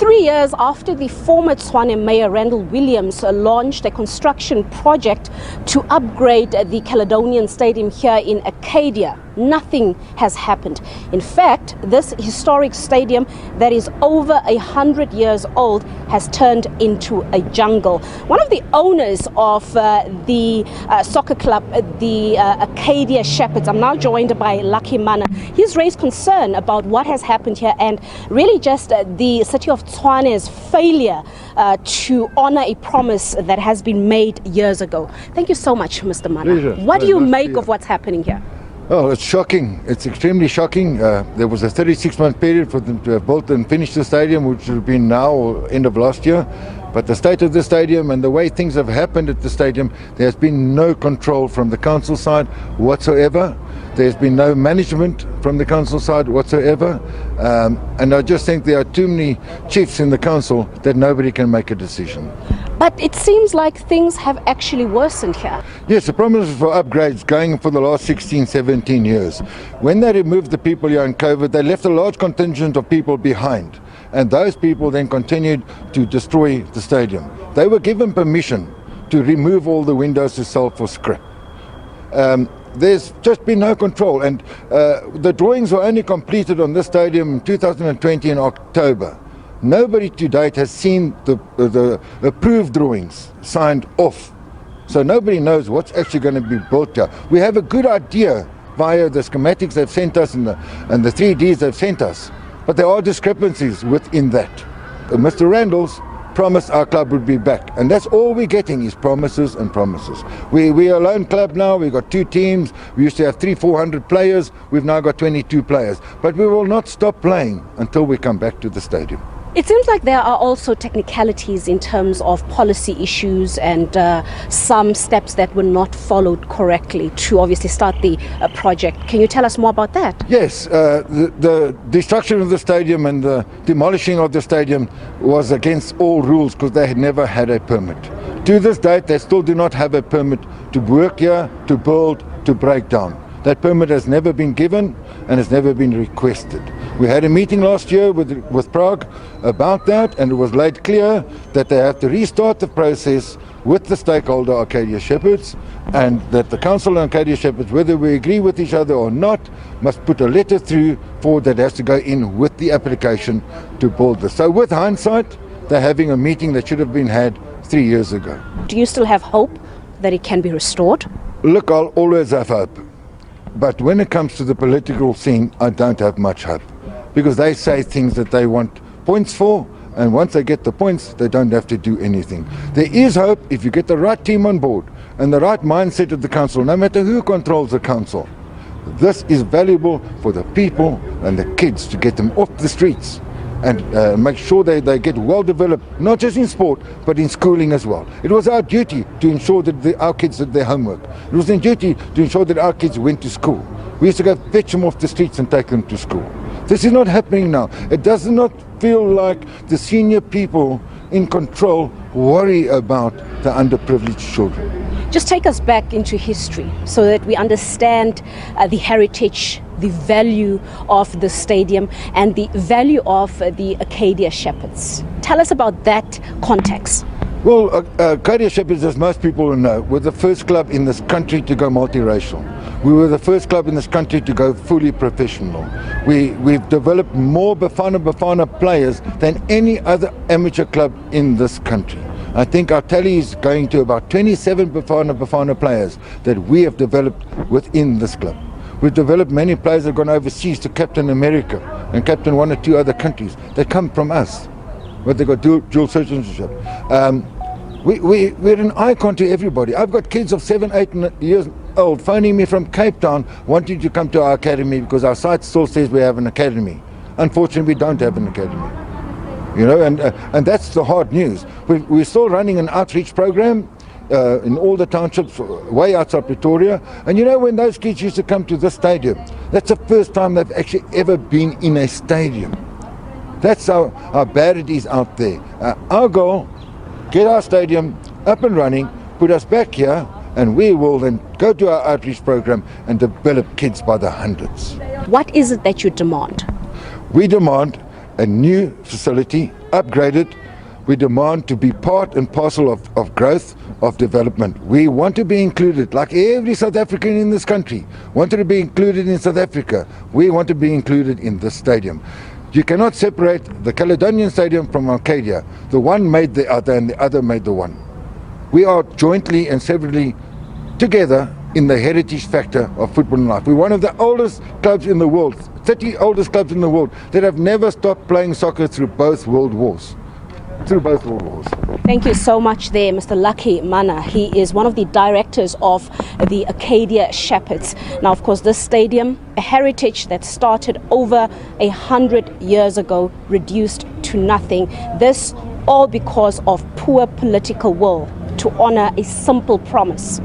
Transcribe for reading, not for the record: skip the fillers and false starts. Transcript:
3 years after the former Tshwane Mayor Randall Williams launched a construction project to upgrade the Caledonian Stadium here in Arcadia, nothing has happened. In fact, this historic stadium that is over 100 years old has turned into a jungle. One of the owners of the soccer club, the Arcadia Shepherds, I'm now joined by Manna. He's raised concern about what has happened here and really just the City of Tshwane's failure to honor a promise that has been made years ago. Thank you so much, Mr. Manna. Pleasure. What do you make of what's happening here? Oh, it's shocking. It's extremely shocking. There was a 36-month period for them to have built and finished the stadium, which would have been now or end of last year. But the state of the stadium and the way things have happened at the stadium, there has been no control from the council side whatsoever. There's been no management from the council side whatsoever. And I just think there are too many chiefs in the council that nobody can make a decision. But it seems like things have actually worsened here. Yes, the promises for upgrades going for the last 16, 17 years. When they removed the people here in COVID, they left a large contingent of people behind. And those people then continued to destroy the stadium. They were given permission to remove all the windows to sell for scrap. There's just been no control, and the drawings were only completed on this stadium in 2020 in October. Nobody to date has seen the approved drawings signed off. So nobody knows what's actually going to be built here. We have a good idea via the schematics they've sent us and the 3Ds they've sent us, but there are discrepancies within that. Mr. Randall's promised our club would be back, and that's all we're getting is promises and promises. We're a lone club now. We've got 2 teams. We used to have 300-400 players. We've now got 22 players, but we will not stop playing until we come back to the stadium. It seems like there are also technicalities in terms of policy issues and some steps that were not followed correctly to obviously start the project. Can you tell us more about that? Yes, the destruction of the stadium and the demolishing of the stadium was against all rules because they had never had a permit. To this date, they still do not have a permit to work here, to build, to break down. That permit has never been given and has never been requested. We had a meeting last year with Prague about that, and it was laid clear that they have to restart the process with the stakeholder Arcadia Shepherds, and that the council and Arcadia Shepherds, whether we agree with each other or not, must put a letter through for that has to go in with the application to build this. So with hindsight, they're having a meeting that should have been had 3 years ago. Do you still have hope that it can be restored? Look, I'll always have hope. But when it comes to the political scene, I don't have much hope. Because they say things that they want points for, and once they get the points, they don't have to do anything. There is hope if you get the right team on board and the right mindset of the council, no matter who controls the council. This is valuable for the people and the kids to get them off the streets and make sure they get well developed, not just in sport, but in schooling as well. It was our duty to ensure that our kids did their homework. It was our duty to ensure that our kids went to school. We used to go fetch them off the streets and take them to school. This is not happening now. It does not feel like the senior people in control worry about the underprivileged children. Just take us back into history so that we understand the heritage, the value of the stadium and the value of the Arcadia Shepherds. Tell us about that context. Well, Arcadia Shepherds, as most people will know, were the first club in this country to go multiracial. We were the first club in this country to go fully professional. We've developed more Bafana players than any other amateur club in this country. I think our tally is going to about 27 Bafana players that we have developed within this club. We've developed many players that have gone overseas to captain America and captain 1 or 2 other countries. They come from us, but they've got dual citizenship. We're an icon to everybody. I've got kids of 7, 8 years old phoning me from Cape Town wanting to come to our academy because our site still says we have an academy. Unfortunately, we don't have an academy. You know, and that's the hard news. We're still running an outreach program in all the townships way outside Pretoria. And you know, when those kids used to come to this stadium, that's the first time they've actually ever been in a stadium. That's how bad it is out there. Our goal, get our stadium up and running, put us back here, and we will then go to our outreach program and develop kids by the hundreds. What is it that you demand? We demand a new facility, upgraded. We demand to be part and parcel of growth, of development. We want to be included, like every South African in this country wanted to be included in South Africa. We want to be included in this stadium. You cannot separate the Caledonian Stadium from Arcadia. The one made the other and the other made the one. We are jointly and severally together in the heritage factor of football in life. We're one of the oldest clubs in the world, 30 oldest clubs in the world that have never stopped playing soccer through both world wars. Thank you so much there, Mr. Lucky Manna. He is one of the directors of the Arcadia Shepherds. Now, of course, this stadium, a heritage that started over 100 years ago, reduced to nothing. This all because of poor political will to honor a simple promise.